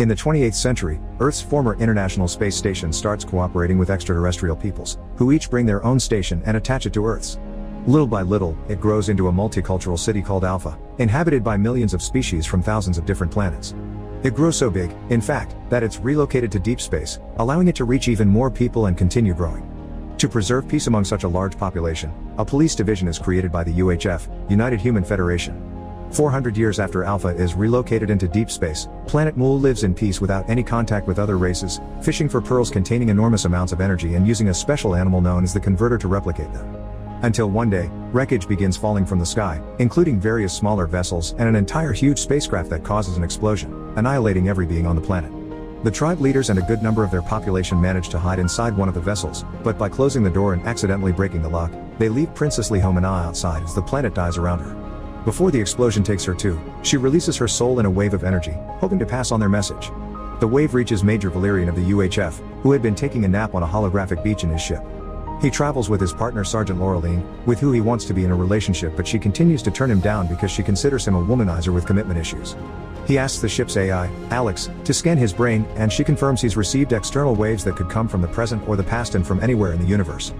In the 28th century, Earth's former International Space Station starts cooperating with extraterrestrial peoples, who each bring their own station and attach it to Earth's. Little by little, it grows into a multicultural city called Alpha, inhabited by millions of species from thousands of different planets. It grows so big, in fact, that it's relocated to deep space, allowing it to reach even more people and continue growing. To preserve peace among such a large population, a police division is created by the UHF, United Human Federation. 400 years after Alpha is relocated into deep space, Planet Mool lives in peace without any contact with other races, fishing for pearls containing enormous amounts of energy and using a special animal known as the converter to replicate them. Until one day, wreckage begins falling from the sky, including various smaller vessels and an entire huge spacecraft that causes an explosion, annihilating every being on the planet. The tribe leaders and a good number of their population manage to hide inside one of the vessels, but by closing the door and accidentally breaking the lock, they leave Princess Lehomina outside as the planet dies around her. Before the explosion takes her too, she releases her soul in a wave of energy, hoping to pass on their message. The wave reaches Major Valerian of the UHF, who had been taking a nap on a holographic beach in his ship. He travels with his partner Sergeant Laureline, with who he wants to be in a relationship, but she continues to turn him down because she considers him a womanizer with commitment issues. He asks the ship's AI, Alex, to scan his brain, and she confirms he's received external waves that could come from the present or the past and from anywhere in the universe.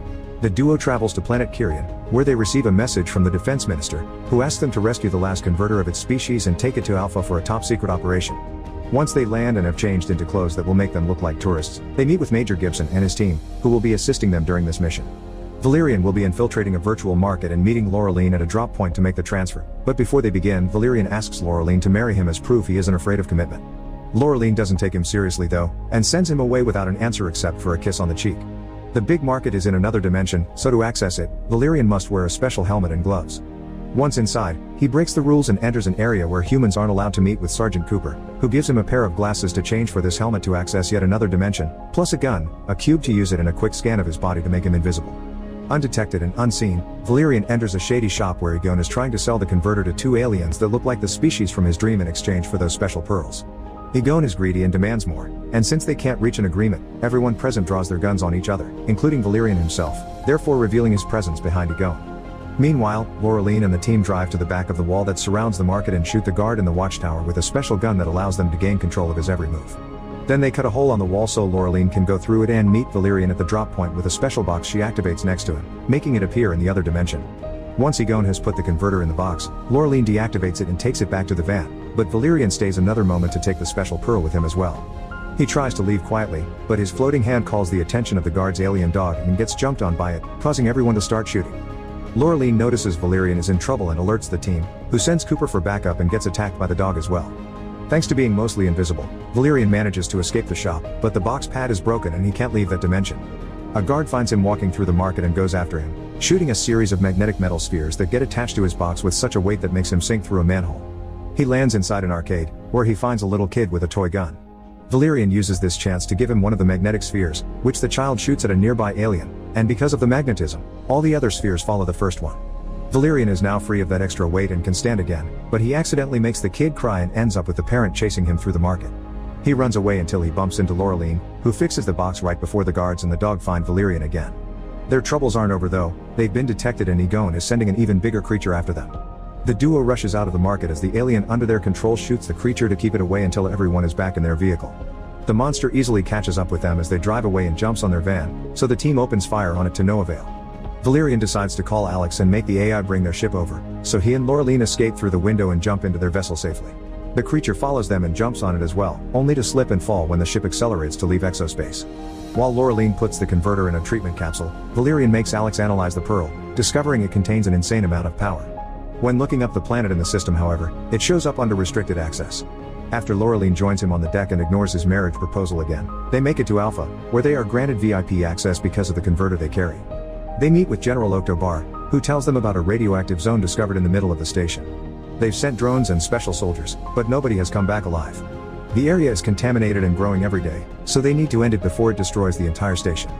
The duo travels to planet Kyrian, where they receive a message from the defense minister, who asks them to rescue the last converter of its species and take it to Alpha for a top-secret operation. Once they land and have changed into clothes that will make them look like tourists, they meet with Major Gibson and his team, who will be assisting them during this mission. Valerian will be infiltrating a virtual market and meeting Laureline at a drop point to make the transfer, but before they begin, Valerian asks Laureline to marry him as proof he isn't afraid of commitment. Laureline doesn't take him seriously though, and sends him away without an answer except for a kiss on the cheek. The big market is in another dimension, so to access it, Valerian must wear a special helmet and gloves. Once inside, he breaks the rules and enters an area where humans aren't allowed to meet with Sergeant Cooper, who gives him a pair of glasses to change for this helmet to access yet another dimension, plus a gun, a cube to use it and a quick scan of his body to make him invisible. Undetected and unseen, Valerian enters a shady shop where Egon is trying to sell the converter to two aliens that look like the species from his dream in exchange for those special pearls. Egon is greedy and demands more, and since they can't reach an agreement, everyone present draws their guns on each other, including Valerian himself, therefore revealing his presence behind Egon. Meanwhile, Laureline and the team drive to the back of the wall that surrounds the market and shoot the guard in the watchtower with a special gun that allows them to gain control of his every move. Then they cut a hole on the wall so Laureline can go through it and meet Valerian at the drop point with a special box she activates next to him, making it appear in the other dimension. Once Egon has put the converter in the box, Laureline deactivates it and takes it back to the van, but Valerian stays another moment to take the special pearl with him as well. He tries to leave quietly, but his floating hand calls the attention of the guard's alien dog and gets jumped on by it, causing everyone to start shooting. Laureline notices Valerian is in trouble and alerts the team, who sends Cooper for backup and gets attacked by the dog as well. Thanks to being mostly invisible, Valerian manages to escape the shop, but the box pad is broken and he can't leave that dimension. A guard finds him walking through the market and goes after him, shooting a series of magnetic metal spheres that get attached to his box with such a weight that makes him sink through a manhole. He lands inside an arcade, where he finds a little kid with a toy gun. Valerian uses this chance to give him one of the magnetic spheres, which the child shoots at a nearby alien, and because of the magnetism, all the other spheres follow the first one. Valerian is now free of that extra weight and can stand again, but he accidentally makes the kid cry and ends up with the parent chasing him through the market. He runs away until he bumps into Laureline, who fixes the box right before the guards and the dog find Valerian again. Their troubles aren't over though, they've been detected and Egon is sending an even bigger creature after them. The duo rushes out of the market as the alien under their control shoots the creature to keep it away until everyone is back in their vehicle. The monster easily catches up with them as they drive away and jumps on their van, so the team opens fire on it to no avail. Valerian decides to call Alex and make the AI bring their ship over, so he and Laureline escape through the window and jump into their vessel safely. The creature follows them and jumps on it as well, only to slip and fall when the ship accelerates to leave exospace. While Laureline puts the converter in a treatment capsule, Valerian makes Alex analyze the pearl, discovering it contains an insane amount of power. When looking up the planet in the system however, it shows up under restricted access. After Laureline joins him on the deck and ignores his marriage proposal again, they make it to Alpha, where they are granted VIP access because of the converter they carry. They meet with General Oktobar, who tells them about a radioactive zone discovered in the middle of the station. They've sent drones and special soldiers, but nobody has come back alive. The area is contaminated and growing every day, so they need to end it before it destroys the entire station.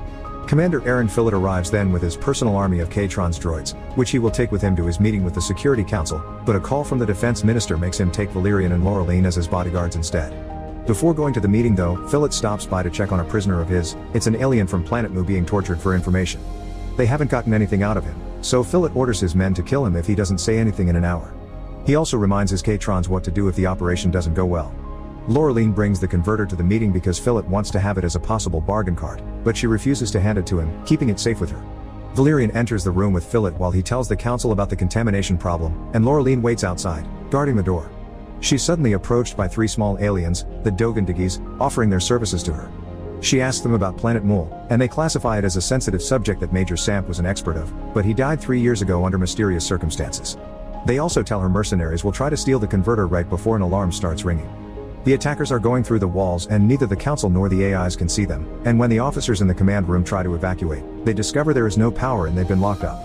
Commander Aaron Fillet arrives then with his personal army of K-Tron's droids, which he will take with him to his meeting with the Security Council, but a call from the Defense Minister makes him take Valerian and Laureline as his bodyguards instead. Before going to the meeting though, Fillet stops by to check on a prisoner of his. It's an alien from Planet Mu being tortured for information. They haven't gotten anything out of him, so Fillet orders his men to kill him if he doesn't say anything in an hour. He also reminds his K-Trons what to do if the operation doesn't go well. Laureline brings the converter to the meeting because Philip wants to have it as a possible bargain card, but she refuses to hand it to him, keeping it safe with her. Valerian enters the room with Philip while he tells the council about the contamination problem, and Laureline waits outside, guarding the door. She's suddenly approached by 3 small aliens, the Dogandigis, offering their services to her. She asks them about Planet Mool, and they classify it as a sensitive subject that Major Samp was an expert of, but he died 3 years ago under mysterious circumstances. They also tell her mercenaries will try to steal the converter right before an alarm starts ringing. The attackers are going through the walls and neither the council nor the AIs can see them, and when the officers in the command room try to evacuate, they discover there is no power and they've been locked up.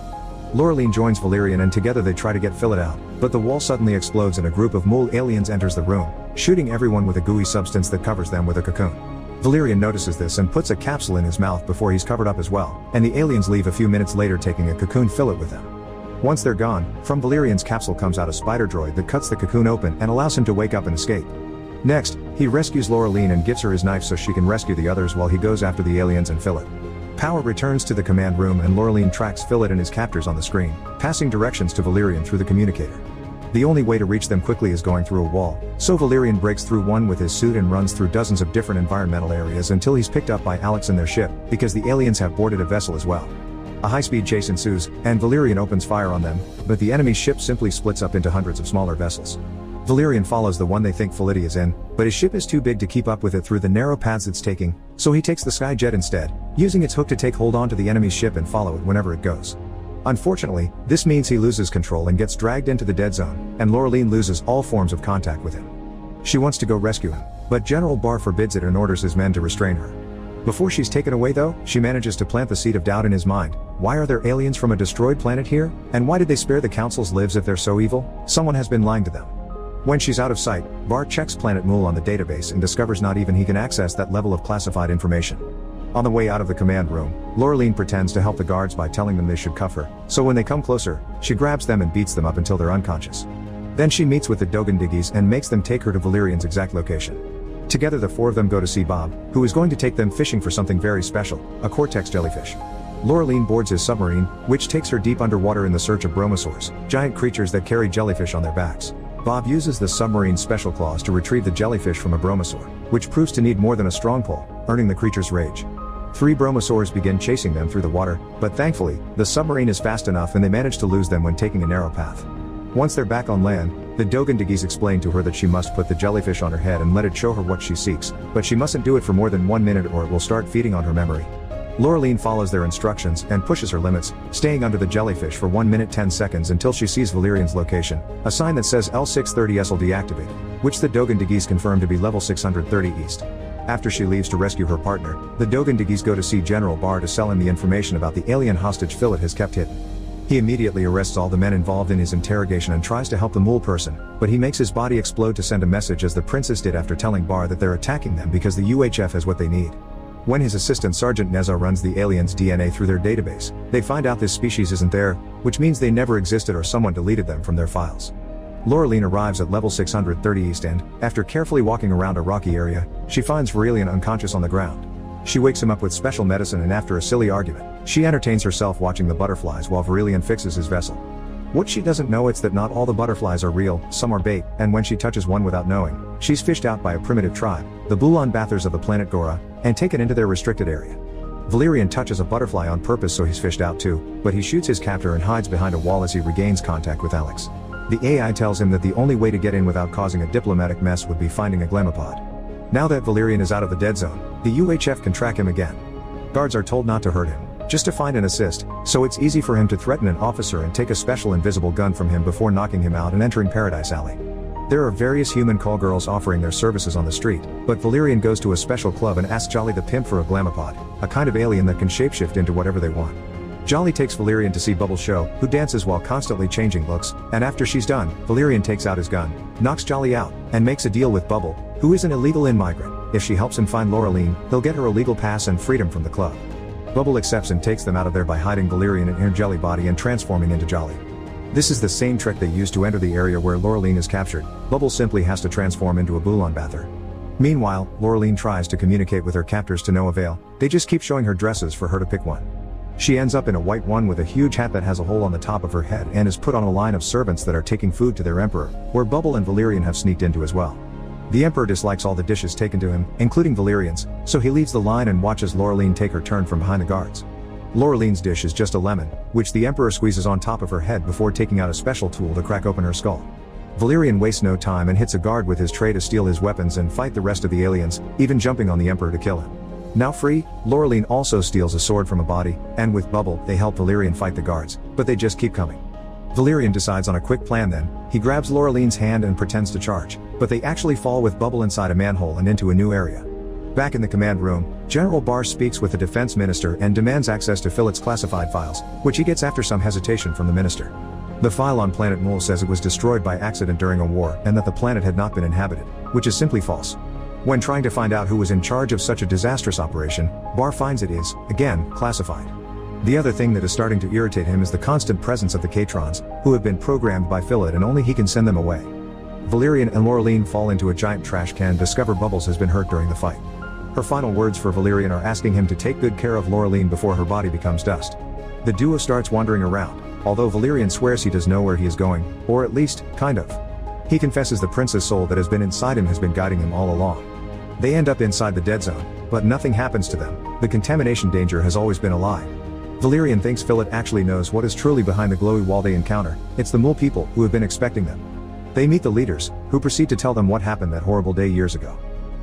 Laureline joins Valerian and together they try to get Philip out, but the wall suddenly explodes and a group of Mool aliens enters the room, shooting everyone with a gooey substance that covers them with a cocoon. Valerian notices this and puts a capsule in his mouth before he's covered up as well, and the aliens leave a few minutes later taking a cocoon Philip with them. Once they're gone, from Valerian's capsule comes out a spider droid that cuts the cocoon open and allows him to wake up and escape. Next, he rescues Laureline and gives her his knife so she can rescue the others while he goes after the aliens and Philip. Power returns to the command room and Laureline tracks Philip and his captors on the screen, passing directions to Valerian through the communicator. The only way to reach them quickly is going through a wall, so Valerian breaks through one with his suit and runs through dozens of different environmental areas until he's picked up by Alex and their ship, because the aliens have boarded a vessel as well. A high-speed chase ensues, and Valerian opens fire on them, but the enemy ship simply splits up into hundreds of smaller vessels. Valerian follows the one they think Philip is in, but his ship is too big to keep up with it through the narrow paths it's taking, so he takes the Skyjet instead, using its hook to take hold onto the enemy's ship and follow it whenever it goes. Unfortunately, this means he loses control and gets dragged into the dead zone, and Laureline loses all forms of contact with him. She wants to go rescue him, but General Barr forbids it and orders his men to restrain her. Before she's taken away though, she manages to plant the seed of doubt in his mind. Why are there aliens from a destroyed planet here? And why did they spare the council's lives if they're so evil? Someone has been lying to them. When she's out of sight, Barr checks Planet Mool on the database and discovers not even he can access that level of classified information. On the way out of the command room, Laureline pretends to help the guards by telling them they should cuff her, so when they come closer, she grabs them and beats them up until they're unconscious. Then she meets with the Dogandigis and makes them take her to Valerian's exact location. Together the 4 of them go to see Bob, who is going to take them fishing for something very special, a cortex jellyfish. Laureline boards his submarine, which takes her deep underwater in the search of bromosaurs, giant creatures that carry jellyfish on their backs. Bob uses the submarine's special claws to retrieve the jellyfish from a bromosaur, which proves to need more than a strong pull, earning the creature's rage. 3 bromosaurs begin chasing them through the water, but thankfully, the submarine is fast enough and they manage to lose them when taking a narrow path. Once they're back on land, the Dogandigis explain to her that she must put the jellyfish on her head and let it show her what she seeks, but she mustn't do it for more than 1 minute or it will start feeding on her memory. Laureline follows their instructions and pushes her limits, staying under the jellyfish for 1 minute 10 seconds until she sees Valerian's location, a sign that says L630SL deactivated, which the Dogandigis confirm to be level 630 east. After she leaves to rescue her partner, the Dogandigis go to see General Barr to sell him the information about the alien hostage Philip has kept hidden. He immediately arrests all the men involved in his interrogation and tries to help the Mool person, but he makes his body explode to send a message as the princess did after telling Barr that they're attacking them because the UHF has what they need. When his assistant Sergeant Neza runs the aliens' DNA through their database, they find out this species isn't there, which means they never existed or someone deleted them from their files. Laureline arrives at level 630 East and, after carefully walking around a rocky area, she finds Valerian unconscious on the ground. She wakes him up with special medicine and after a silly argument, she entertains herself watching the butterflies while Valerian fixes his vessel. What she doesn't know is that not all the butterflies are real, some are bait, and when she touches one without knowing, she's fished out by a primitive tribe, the Bulan Bathers of the planet Gora, and taken into their restricted area. Valerian touches a butterfly on purpose so he's fished out too, but he shoots his captor and hides behind a wall as he regains contact with Alex. The AI tells him that the only way to get in without causing a diplomatic mess would be finding a glemopod. Now that Valerian is out of the dead zone, the UHF can track him again. Guards are told not to hurt him, just to find and assist, so it's easy for him to threaten an officer and take a special invisible gun from him before knocking him out and entering Paradise Alley. There are various human call girls offering their services on the street, but Valerian goes to a special club and asks Jolly the pimp for a glemopod, a kind of alien that can shapeshift into whatever they want. Jolly takes Valerian to see Bubble's show, who dances while constantly changing looks, and after she's done, Valerian takes out his gun, knocks Jolly out, and makes a deal with Bubble, who is an illegal immigrant. If she helps him find Laureline, he'll get her a legal pass and freedom from the club. Bubble accepts and takes them out of there by hiding Valerian in her jelly body and transforming into Jolly. This is the same trick they use to enter the area where Laureline is captured. Bubble simply has to transform into a Bulan Bather. Meanwhile, Laureline tries to communicate with her captors to no avail, they just keep showing her dresses for her to pick one. She ends up in a white one with a huge hat that has a hole on the top of her head and is put on a line of servants that are taking food to their emperor, where Bubble and Valerian have sneaked into as well. The Emperor dislikes all the dishes taken to him, including Valerian's, so he leaves the line and watches Laureline take her turn from behind the guards. Laureline's dish is just a lemon, which the Emperor squeezes on top of her head before taking out a special tool to crack open her skull. Valerian wastes no time and hits a guard with his tray to steal his weapons and fight the rest of the aliens, even jumping on the Emperor to kill him. Now free, Laureline also steals a sword from a body, and with Bubble, they help Valerian fight the guards, but they just keep coming. Valerian decides on a quick plan then, he grabs Laureline's hand and pretends to charge, but they actually fall with Bubble inside a manhole and into a new area. Back in the command room, General Barr speaks with the defense minister and demands access to Philip's classified files, which he gets after some hesitation from the minister. The file on planet Mool says it was destroyed by accident during a war and that the planet had not been inhabited, which is simply false. When trying to find out who was in charge of such a disastrous operation, Barr finds it is, again, classified. The other thing that is starting to irritate him is the constant presence of the K-Trons, who have been programmed by Philip and only he can send them away. Valerian and Laureline fall into a giant trash can and discover Bubbles has been hurt during the fight. Her final words for Valerian are asking him to take good care of Laureline before her body becomes dust. The duo starts wandering around, although Valerian swears he does know where he is going, or at least, kind of. He confesses the prince's soul that has been inside him has been guiding him all along. They end up inside the dead zone, but nothing happens to them. The contamination danger has always been a lie. Valerian thinks Philip actually knows what is truly behind the glowy wall they encounter. It's the Mool people who have been expecting them. They meet the leaders, who proceed to tell them what happened that horrible day years ago.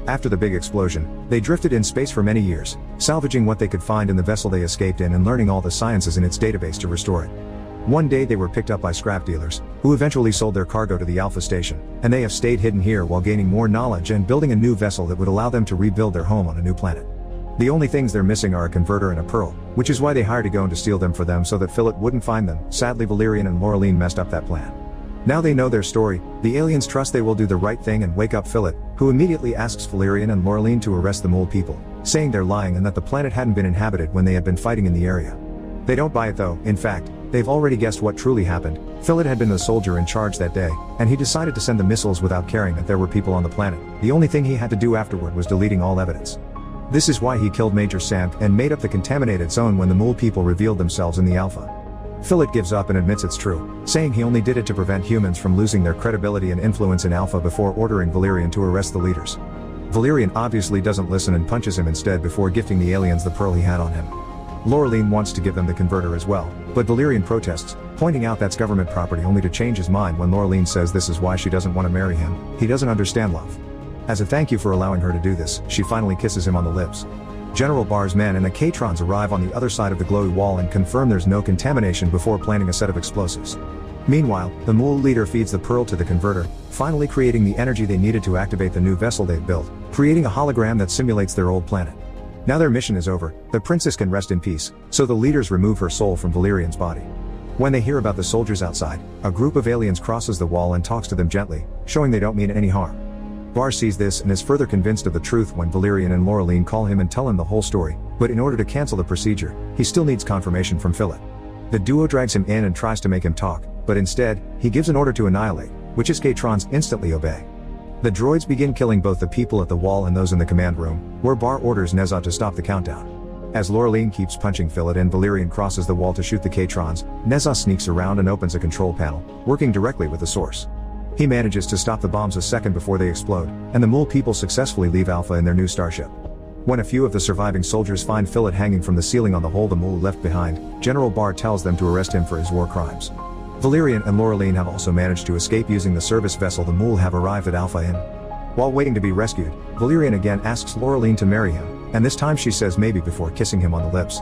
After the big explosion, they drifted in space for many years, salvaging what they could find in the vessel they escaped in and learning all the sciences in its database to restore it. One day they were picked up by scrap dealers, who eventually sold their cargo to the Alpha Station, and they have stayed hidden here while gaining more knowledge and building a new vessel that would allow them to rebuild their home on a new planet. The only things they're missing are a converter and a pearl, which is why they hired Egon to steal them for them so that Philip wouldn't find them. Sadly, Valerian and Laureline messed up that plan. Now they know their story, the aliens trust they will do the right thing and wake up Philip, who immediately asks Valerian and Laureline to arrest the Mool people, saying they're lying and that the planet hadn't been inhabited when they had been fighting in the area. They don't buy it though. In fact, they've already guessed what truly happened. Philip had been the soldier in charge that day, and he decided to send the missiles without caring that there were people on the planet. The only thing he had to do afterward was deleting all evidence. This is why he killed Major Sant and made up the contaminated zone when the Mool people revealed themselves in the Alpha. Philip gives up and admits it's true, saying he only did it to prevent humans from losing their credibility and influence in Alpha before ordering Valerian to arrest the leaders. Valerian obviously doesn't listen and punches him instead before gifting the aliens the pearl he had on him. Laureline wants to give them the converter as well, but Valerian protests, pointing out that's government property only to change his mind when Laureline says this is why she doesn't want to marry him. He doesn't understand love. As a thank you for allowing her to do this, she finally kisses him on the lips. General Barr's men and the K-Trons arrive on the other side of the glowy wall and confirm there's no contamination before planting a set of explosives. Meanwhile, the Mool leader feeds the pearl to the converter, finally creating the energy they needed to activate the new vessel they've built, creating a hologram that simulates their old planet. Now their mission is over, the princess can rest in peace, so the leaders remove her soul from Valerian's body. When they hear about the soldiers outside, a group of aliens crosses the wall and talks to them gently, showing they don't mean any harm. Barr sees this and is further convinced of the truth when Valerian and Laureline call him and tell him the whole story, but in order to cancel the procedure, he still needs confirmation from Philip. The duo drags him in and tries to make him talk, but instead, he gives an order to annihilate, which his K-Trons instantly obey. The droids begin killing both the people at the wall and those in the command room, where Barr orders Nezha to stop the countdown. As Laureline keeps punching Philip and Valerian crosses the wall to shoot the K-Trons, Nezha sneaks around and opens a control panel, working directly with the source. He manages to stop the bombs a second before they explode, and the Mool people successfully leave Alpha in their new starship. When a few of the surviving soldiers find Philip hanging from the ceiling on the hole the Mool left behind, General Barr tells them to arrest him for his war crimes. Valerian and Laureline have also managed to escape using the service vessel the Mool have arrived at Alpha in. While waiting to be rescued, Valerian again asks Laureline to marry him, and this time she says maybe before kissing him on the lips.